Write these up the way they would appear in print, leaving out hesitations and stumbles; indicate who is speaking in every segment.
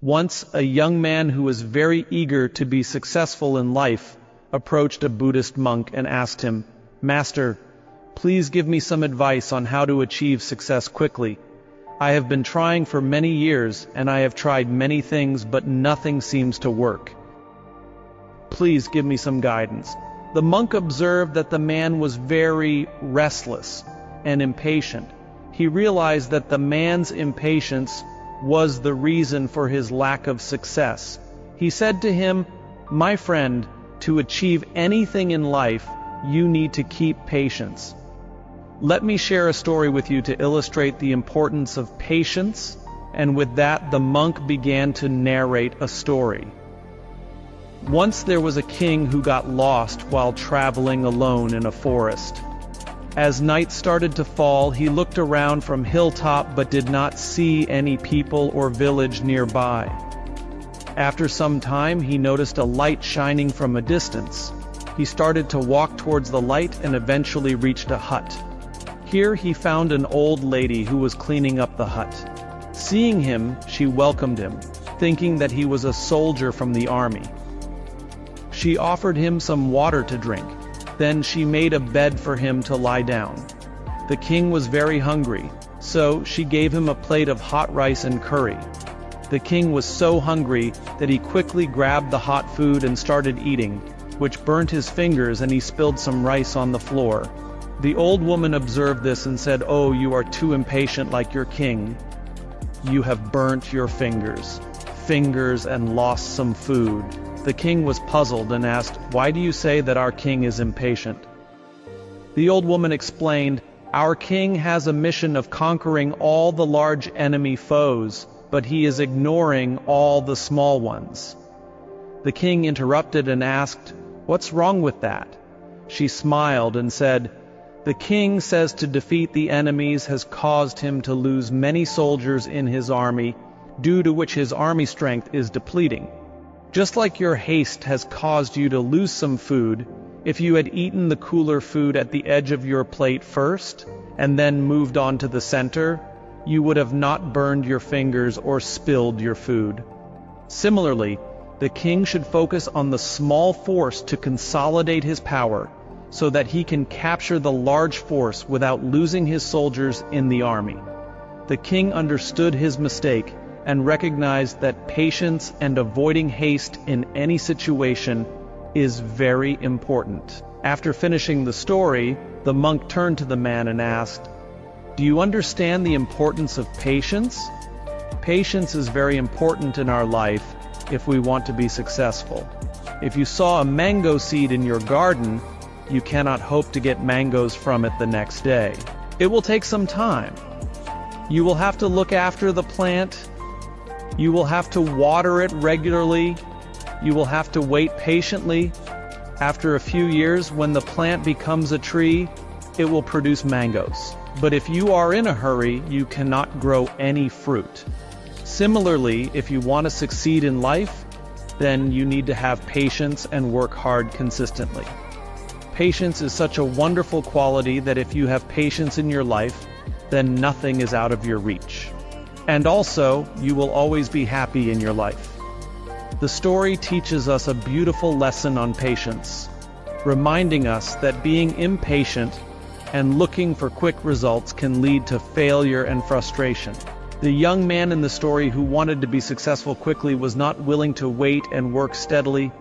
Speaker 1: Once, a young man who was very eager to be successful in life approached a Buddhist monk and asked him, "Master, please give me some advice on how to achieve success quickly. I have been trying for many years, and I have tried many things, but nothing seems to work. Please give me some guidance." The monk observed that the man was very restless and impatient. He realized that the man's impatience was the reason for his lack of success. He said to him, "My friend, to achieve anything in life, you need to keep patience. Let me share a story with you to illustrate the importance of patience." And with that, the monk began to narrate a story. Once there was a king who got lost while traveling alone in a forest. As night started to fall, he looked around from hilltop but did not see any people or village nearby. After some time, he noticed a light shining from a distance. He started to walk towards the light and eventually reached a hut. Here he found an old lady who was cleaning up the hut. Seeing him, she welcomed him, thinking that he was a soldier from the army. She offered him some water to drink. Then she made a bed for him to lie down. The king was very hungry, so she gave him a plate of hot rice and curry. The king was so hungry that he quickly grabbed the hot food and started eating, which burnt his fingers, and he spilled some rice on the floor. The old woman observed this and said, "Oh, you are too impatient like your king. You have burnt your fingers and lost some food." The king was puzzled and asked, "Why do you say that our king is impatient?" The old woman explained, "Our king has a mission of conquering all the large enemy foes, but he is ignoring all the small ones." The king interrupted and asked, "What's wrong with that?" She smiled and said, "The king says to defeat the enemies has caused him to lose many soldiers in his army, due to which his army strength is depleting. Just like your haste has caused you to lose some food, if you had eaten the cooler food at the edge of your plate first, and then moved on to the center, you would have not burned your fingers or spilled your food." Similarly, the king should focus on the small force to consolidate his power, so that he can capture the large force without losing his soldiers in the army. The king understood his mistake and recognized that patience and avoiding haste in any situation is very important. After finishing the story, the monk turned to the man and asked, "Do you understand the importance of patience?" Patience is very important in our life if we want to be successful. If you saw a mango seed in your garden, you cannot hope to get mangoes from it the next day. It will take some time. You will have to look after the plant. You will have to water it regularly. You will have to wait patiently. After a few years, when the plant becomes a tree, it will produce mangoes. But if you are in a hurry, you cannot grow any fruit. Similarly, if you want to succeed in life, then you need to have patience and work hard consistently. Patience is such a wonderful quality that if you have patience in your life, then nothing is out of your reach. And also, you will always be happy in your life. The story teaches us a beautiful lesson on patience, reminding us that being impatient and looking for quick results can lead to failure and frustration. The young man in the story who wanted to be successful quickly was not willing to wait and work steadily.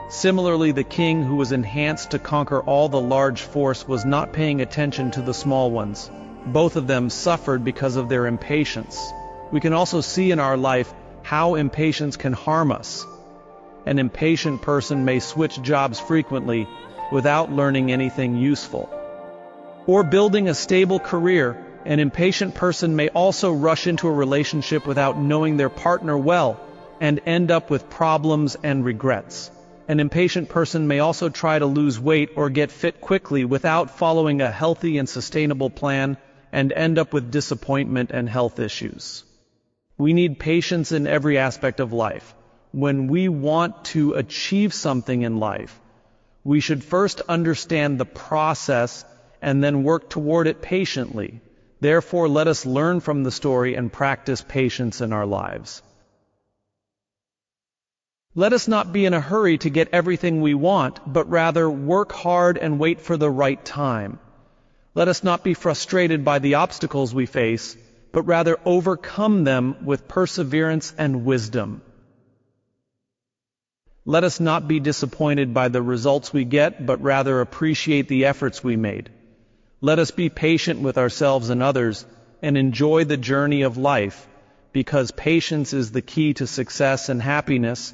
Speaker 1: Similarly, the king who was enhanced to conquer all the large force was not paying attention to the small ones. Both of them suffered because of their impatience. We can also see in our life how impatience can harm us. An impatient person may switch jobs frequently without learning anything useful. Or building a stable career, an impatient person may also rush into a relationship without knowing their partner well and end up with problems and regrets. An impatient person may also try to lose weight or get fit quickly without following a healthy and sustainable plan and end up with disappointment and health issues. We need patience in every aspect of life. When we want to achieve something in life, we should first understand the process and then work toward it patiently. Therefore, let us learn from the story and practice patience in our lives. Let us not be in a hurry to get everything we want, but rather work hard and wait for the right time. Let us not be frustrated by the obstacles we face, but rather overcome them with perseverance and wisdom. Let us not be disappointed by the results we get, but rather appreciate the efforts we made. Let us be patient with ourselves and others, and enjoy the journey of life, because patience is the key to success and happiness,